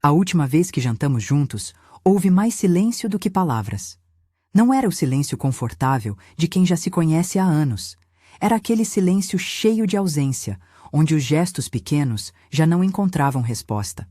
A última vez que jantamos juntos, houve mais silêncio do que palavras. Não era o silêncio confortável de quem já se conhece há anos. Era aquele silêncio cheio de ausência, onde os gestos pequenos já não encontravam resposta.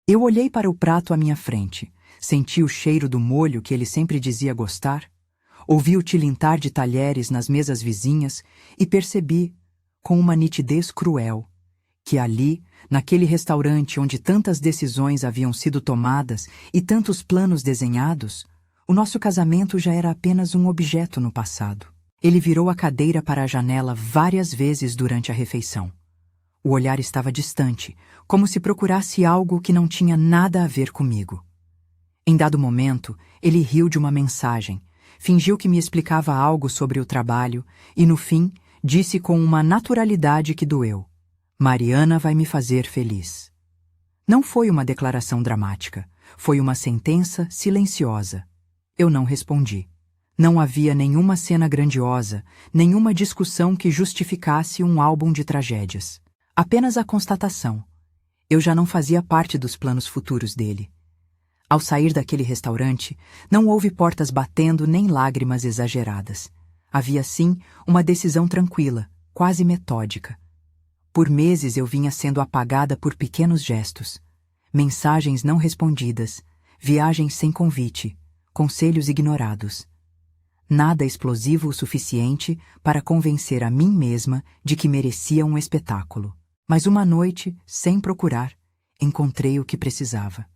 Eu olhei para o prato à minha frente, senti o cheiro do molho que ele sempre dizia gostar, ouvi o tilintar de talheres nas mesas vizinhas e percebi, com uma nitidez cruel, que ali, naquele restaurante onde tantas decisões haviam sido tomadas e tantos planos desenhados, o nosso casamento já era apenas um objeto no passado. Ele virou a cadeira para a janela várias vezes durante a refeição. O olhar estava distante, como se procurasse algo que não tinha nada a ver comigo. Em dado momento, ele riu de uma mensagem, fingiu que me explicava algo sobre o trabalho e, no fim, disse com uma naturalidade que doeu: "Mariana vai me fazer feliz." Não foi uma declaração dramática, foi uma sentença silenciosa. Eu não respondi. Não havia nenhuma cena grandiosa, nenhuma discussão que justificasse um álbum de tragédias. Apenas a constatação. Eu já não fazia parte dos planos futuros dele. Ao sair daquele restaurante, não houve portas batendo nem lágrimas exageradas. Havia, sim, uma decisão tranquila, quase metódica. Por meses eu vinha sendo apagada por pequenos gestos. Mensagens não respondidas, viagens sem convite, conselhos ignorados. Nada explosivo o suficiente para convencer a mim mesma de que merecia um espetáculo. Mas uma noite, sem procurar, encontrei o que precisava.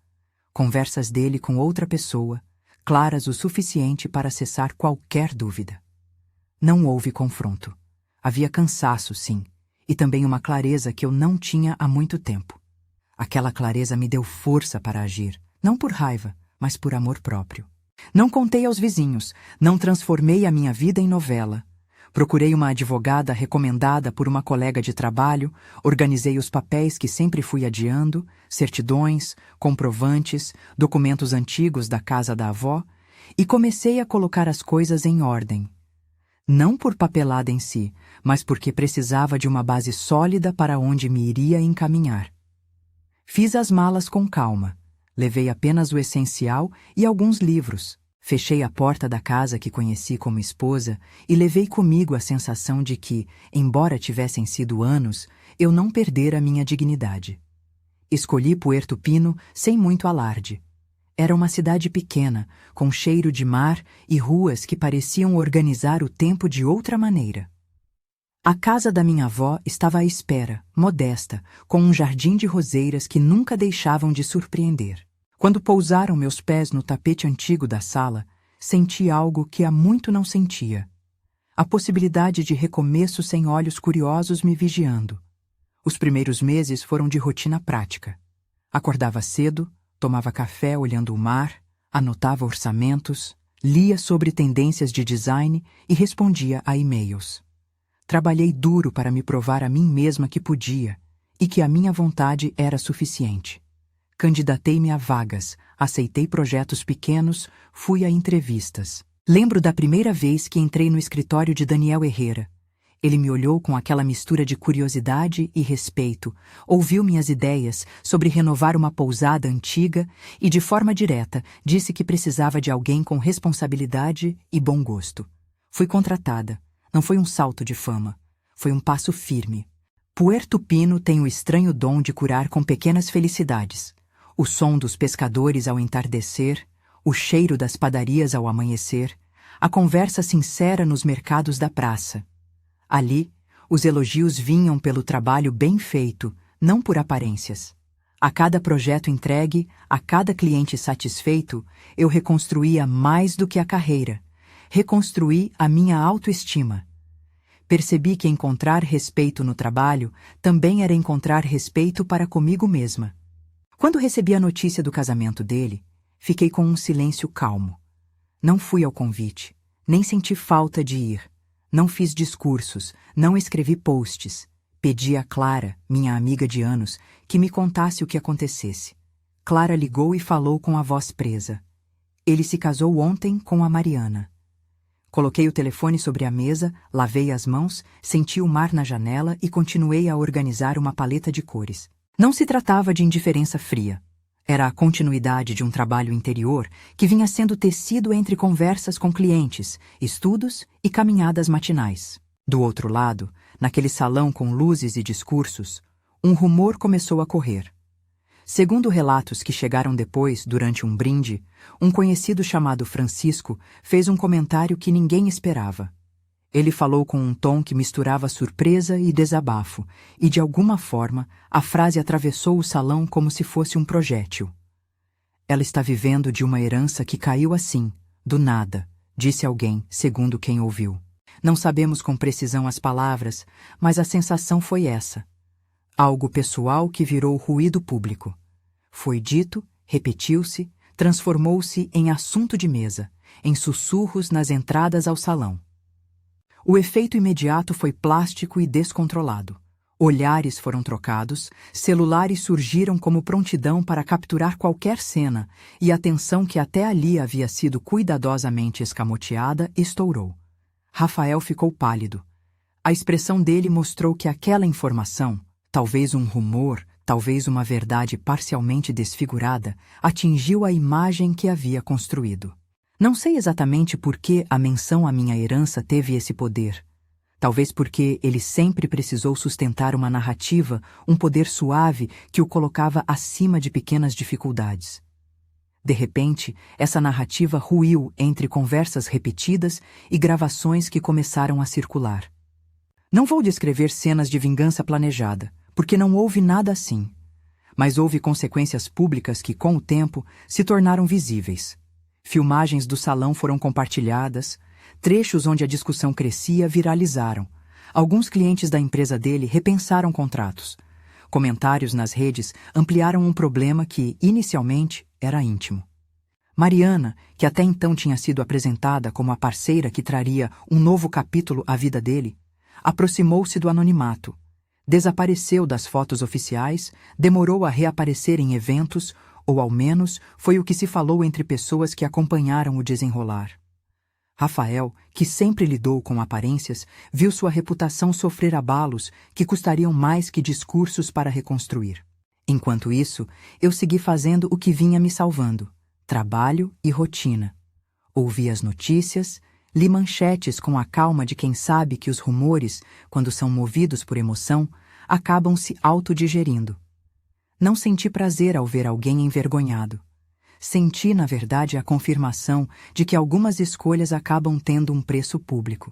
Conversas dele com outra pessoa, claras o suficiente para cessar qualquer dúvida. Não houve confronto. Havia cansaço, sim, e também uma clareza que eu não tinha há muito tempo. Aquela clareza me deu força para agir, não por raiva, mas por amor próprio. Não contei aos vizinhos, não transformei a minha vida em novela. Procurei uma advogada recomendada por uma colega de trabalho, organizei os papéis que sempre fui adiando, certidões, comprovantes, documentos antigos da casa da avó, e comecei a colocar as coisas em ordem. Não por papelada em si, mas porque precisava de uma base sólida para onde me iria encaminhar. Fiz as malas com calma. Levei apenas o essencial e alguns livros. Fechei a porta da casa que conheci como esposa e levei comigo a sensação de que, embora tivessem sido anos, eu não perdera minha dignidade. Escolhi Puerto Pino sem muito alarde. Era uma cidade pequena, com cheiro de mar e ruas que pareciam organizar o tempo de outra maneira. A casa da minha avó estava à espera, modesta, com um jardim de roseiras que nunca deixavam de surpreender. Quando pousaram meus pés no tapete antigo da sala, senti algo que há muito não sentia. A possibilidade de recomeço sem olhos curiosos me vigiando. Os primeiros meses foram de rotina prática. Acordava cedo, tomava café olhando o mar, anotava orçamentos, lia sobre tendências de design e respondia a e-mails. Trabalhei duro para me provar a mim mesma que podia e que a minha vontade era suficiente. Candidatei-me a vagas, aceitei projetos pequenos, fui a entrevistas. Lembro da primeira vez que entrei no escritório de Daniel Herrera. Ele me olhou com aquela mistura de curiosidade e respeito, ouviu minhas ideias sobre renovar uma pousada antiga e, de forma direta, disse que precisava de alguém com responsabilidade e bom gosto. Fui contratada. Não foi um salto de fama. Foi um passo firme. Puerto Pino tem o estranho dom de curar com pequenas felicidades. O som dos pescadores ao entardecer, o cheiro das padarias ao amanhecer, a conversa sincera nos mercados da praça. Ali, os elogios vinham pelo trabalho bem feito, não por aparências. A cada projeto entregue, a cada cliente satisfeito, eu reconstruía mais do que a carreira. Reconstruí a minha autoestima. Percebi que encontrar respeito no trabalho também era encontrar respeito para comigo mesma. Quando recebi a notícia do casamento dele, fiquei com um silêncio calmo. Não fui ao convite, nem senti falta de ir. Não fiz discursos, não escrevi posts. Pedi a Clara, minha amiga de anos, que me contasse o que acontecesse. Clara ligou e falou com a voz presa. Ele se casou ontem com a Mariana. Coloquei o telefone sobre a mesa, lavei as mãos, senti o mar na janela e continuei a organizar uma paleta de cores. Não se tratava de indiferença fria. Era a continuidade de um trabalho interior que vinha sendo tecido entre conversas com clientes, estudos e caminhadas matinais. Do outro lado, naquele salão com luzes e discursos, um rumor começou a correr. Segundo relatos que chegaram depois, durante um brinde, um conhecido chamado Francisco fez um comentário que ninguém esperava. Ele falou com um tom que misturava surpresa e desabafo, e de alguma forma a frase atravessou o salão como se fosse um projétil. Ela está vivendo de uma herança que caiu assim, do nada, disse alguém, segundo quem ouviu. Não sabemos com precisão as palavras, mas a sensação foi essa. Algo pessoal que virou ruído público. Foi dito, repetiu-se, transformou-se em assunto de mesa, em sussurros nas entradas ao salão. O efeito imediato foi plástico e descontrolado. Olhares foram trocados, celulares surgiram como prontidão para capturar qualquer cena, e a tensão que até ali havia sido cuidadosamente escamoteada estourou. Rafael ficou pálido. A expressão dele mostrou que aquela informação, talvez um rumor, talvez uma verdade parcialmente desfigurada, atingiu a imagem que havia construído. Não sei exatamente por que a menção à minha herança teve esse poder. Talvez porque ele sempre precisou sustentar uma narrativa, um poder suave que o colocava acima de pequenas dificuldades. De repente, essa narrativa ruiu entre conversas repetidas e gravações que começaram a circular. Não vou descrever cenas de vingança planejada, porque não houve nada assim. Mas houve consequências públicas que, com o tempo, se tornaram visíveis. Filmagens do salão foram compartilhadas, trechos onde a discussão crescia viralizaram. Alguns clientes da empresa dele repensaram contratos. Comentários nas redes ampliaram um problema que, inicialmente, era íntimo. Mariana, que até então tinha sido apresentada como a parceira que traria um novo capítulo à vida dele, aproximou-se do anonimato. Desapareceu das fotos oficiais, demorou a reaparecer em eventos, ou ao menos foi o que se falou entre pessoas que acompanharam o desenrolar. Rafael, que sempre lidou com aparências, viu sua reputação sofrer abalos que custariam mais que discursos para reconstruir. Enquanto isso, eu segui fazendo o que vinha me salvando: trabalho e rotina. Ouvi as notícias, li manchetes com a calma de quem sabe que os rumores, quando são movidos por emoção, acabam se autodigerindo. Não senti prazer ao ver alguém envergonhado. Senti, na verdade, a confirmação de que algumas escolhas acabam tendo um preço público.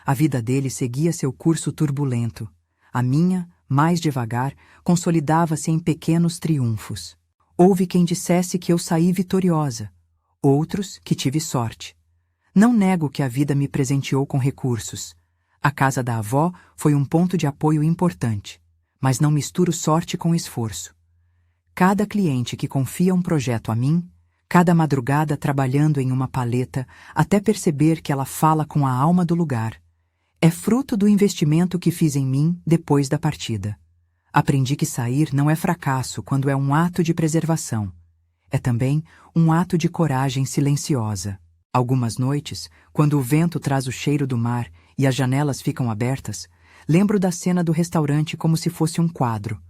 A vida dele seguia seu curso turbulento. A minha, mais devagar, consolidava-se em pequenos triunfos. Houve quem dissesse que eu saí vitoriosa, outros que tive sorte. Não nego que a vida me presenteou com recursos. A casa da avó foi um ponto de apoio importante, mas não misturo sorte com esforço. Cada cliente que confia um projeto a mim, cada madrugada trabalhando em uma paleta até perceber que ela fala com a alma do lugar, é fruto do investimento que fiz em mim depois da partida. Aprendi que sair não é fracasso quando é um ato de preservação. É também um ato de coragem silenciosa. Algumas noites, quando o vento traz o cheiro do mar e as janelas ficam abertas, lembro da cena do restaurante como se fosse um quadro.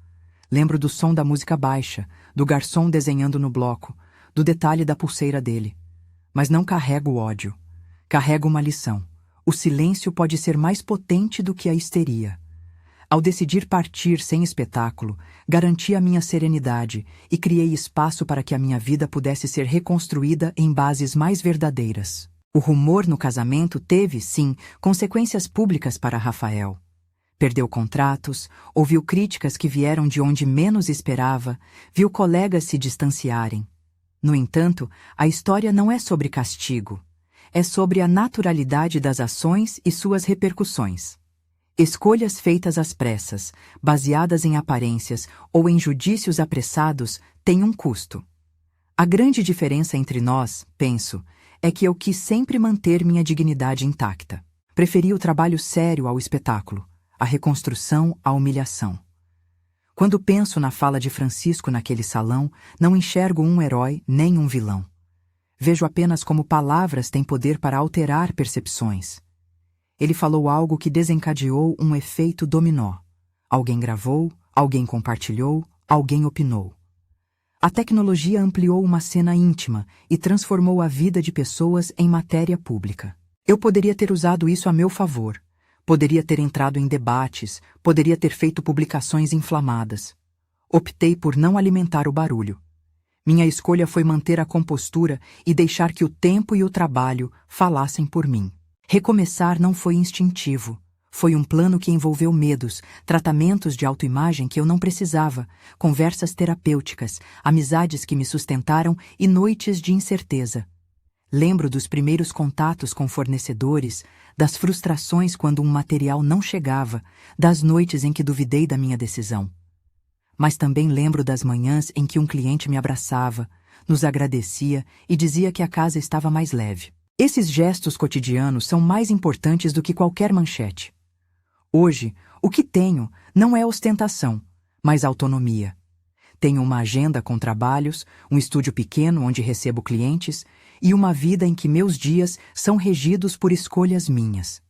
Lembro do som da música baixa, do garçom desenhando no bloco, do detalhe da pulseira dele. Mas não carrego ódio. Carrego uma lição. O silêncio pode ser mais potente do que a histeria. Ao decidir partir sem espetáculo, garanti a minha serenidade e criei espaço para que a minha vida pudesse ser reconstruída em bases mais verdadeiras. O rumor no casamento teve, sim, consequências públicas para Rafael. Perdeu contratos, ouviu críticas que vieram de onde menos esperava, viu colegas se distanciarem. No entanto, a história não é sobre castigo. É sobre a naturalidade das ações e suas repercussões. Escolhas feitas às pressas, baseadas em aparências ou em judícios apressados, têm um custo. A grande diferença entre nós, penso, é que eu quis sempre manter minha dignidade intacta. Preferi o trabalho sério ao espetáculo, a reconstrução à humilhação. Quando penso na fala de Francisco naquele salão, não enxergo um herói nem um vilão. Vejo apenas como palavras têm poder para alterar percepções. Ele falou algo que desencadeou um efeito dominó. Alguém gravou, alguém compartilhou, alguém opinou. A tecnologia ampliou uma cena íntima e transformou a vida de pessoas em matéria pública. Eu poderia ter usado isso a meu favor. Poderia ter entrado em debates, poderia ter feito publicações inflamadas. Optei por não alimentar o barulho. Minha escolha foi manter a compostura e deixar que o tempo e o trabalho falassem por mim. Recomeçar não foi instintivo. Foi um plano que envolveu medos, tratamentos de autoimagem que eu não precisava, conversas terapêuticas, amizades que me sustentaram e noites de incerteza. Lembro dos primeiros contatos com fornecedores, das frustrações quando um material não chegava, das noites em que duvidei da minha decisão. Mas também lembro das manhãs em que um cliente me abraçava, nos agradecia e dizia que a casa estava mais leve. Esses gestos cotidianos são mais importantes do que qualquer manchete. Hoje, o que tenho não é ostentação, mas autonomia. Tenho uma agenda com trabalhos, um estúdio pequeno onde recebo clientes e uma vida em que meus dias são regidos por escolhas minhas.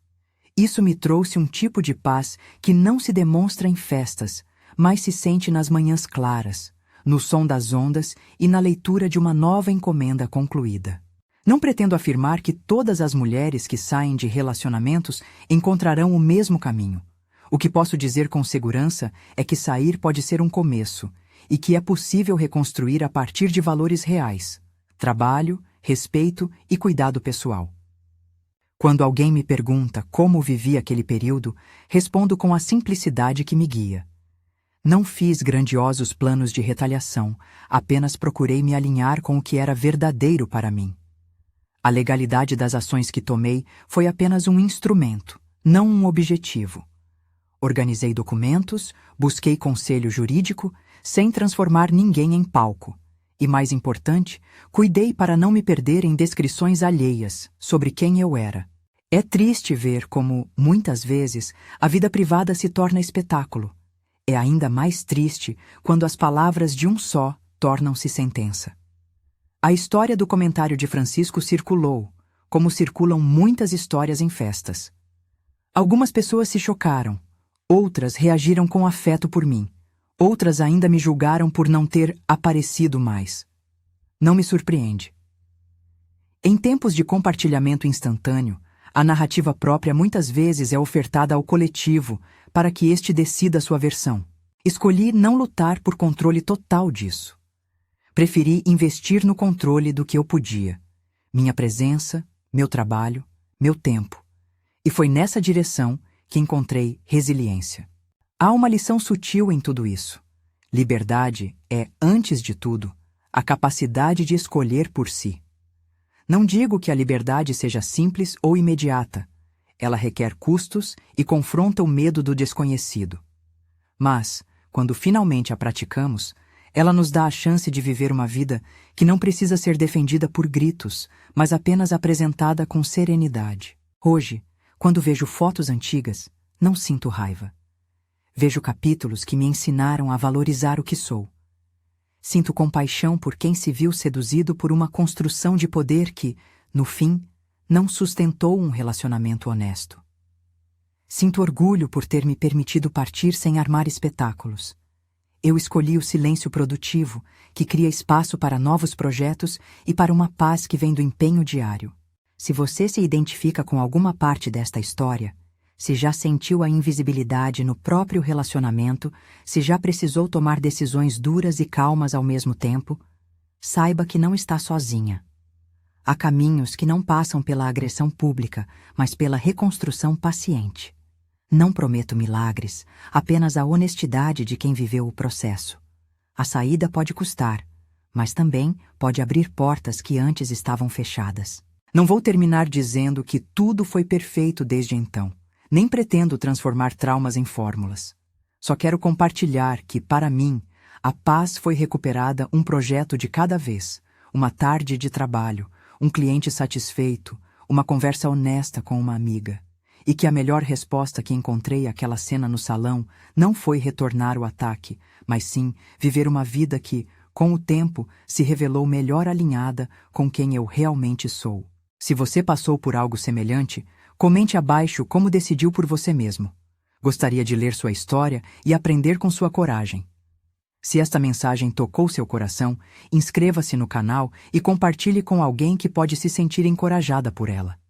Isso me trouxe um tipo de paz que não se demonstra em festas, mas se sente nas manhãs claras, no som das ondas e na leitura de uma nova encomenda concluída. Não pretendo afirmar que todas as mulheres que saem de relacionamentos encontrarão o mesmo caminho. O que posso dizer com segurança é que sair pode ser um começo e que é possível reconstruir a partir de valores reais: trabalho, respeito e cuidado pessoal. Quando alguém me pergunta como vivi aquele período, respondo com a simplicidade que me guia. Não fiz grandiosos planos de retaliação, apenas procurei me alinhar com o que era verdadeiro para mim. A legalidade das ações que tomei foi apenas um instrumento, não um objetivo. Organizei documentos, busquei conselho jurídico, sem transformar ninguém em palco. E, mais importante, cuidei para não me perder em descrições alheias sobre quem eu era. É triste ver como, muitas vezes, a vida privada se torna espetáculo. É ainda mais triste quando as palavras de um só tornam-se sentença. A história do comentário de Francisco circulou, como circulam muitas histórias em festas. Algumas pessoas se chocaram, outras reagiram com afeto por mim, outras ainda me julgaram por não ter aparecido mais. Não me surpreende. Em tempos de compartilhamento instantâneo, a narrativa própria muitas vezes é ofertada ao coletivo para que este decida sua versão. Escolhi não lutar por controle total disso. Preferi investir no controle do que eu podia. Minha presença, meu trabalho, meu tempo. E foi nessa direção que encontrei resiliência. Há uma lição sutil em tudo isso. Liberdade é, antes de tudo, a capacidade de escolher por si. Não digo que a liberdade seja simples ou imediata. Ela requer custos e confronta o medo do desconhecido. Mas, quando finalmente a praticamos, ela nos dá a chance de viver uma vida que não precisa ser defendida por gritos, mas apenas apresentada com serenidade. Hoje, quando vejo fotos antigas, não sinto raiva. Vejo capítulos que me ensinaram a valorizar o que sou. Sinto compaixão por quem se viu seduzido por uma construção de poder que, no fim, não sustentou um relacionamento honesto. Sinto orgulho por ter me permitido partir sem armar espetáculos. Eu escolhi o silêncio produtivo, que cria espaço para novos projetos e para uma paz que vem do empenho diário. Se você se identifica com alguma parte desta história, se já sentiu a invisibilidade no próprio relacionamento, se já precisou tomar decisões duras e calmas ao mesmo tempo, saiba que não está sozinha. Há caminhos que não passam pela agressão pública, mas pela reconstrução paciente. Não prometo milagres, apenas a honestidade de quem viveu o processo. A saída pode custar, mas também pode abrir portas que antes estavam fechadas. Não vou terminar dizendo que tudo foi perfeito desde então. Nem pretendo transformar traumas em fórmulas. Só quero compartilhar que, para mim, a paz foi recuperada um projeto de cada vez, uma tarde de trabalho, um cliente satisfeito, uma conversa honesta com uma amiga. E que a melhor resposta que encontrei àquela cena no salão não foi retornar o ataque, mas sim viver uma vida que, com o tempo, se revelou melhor alinhada com quem eu realmente sou. Se você passou por algo semelhante, comente abaixo como decidiu por você mesmo. Gostaria de ler sua história e aprender com sua coragem. Se esta mensagem tocou seu coração, inscreva-se no canal e compartilhe com alguém que pode se sentir encorajada por ela.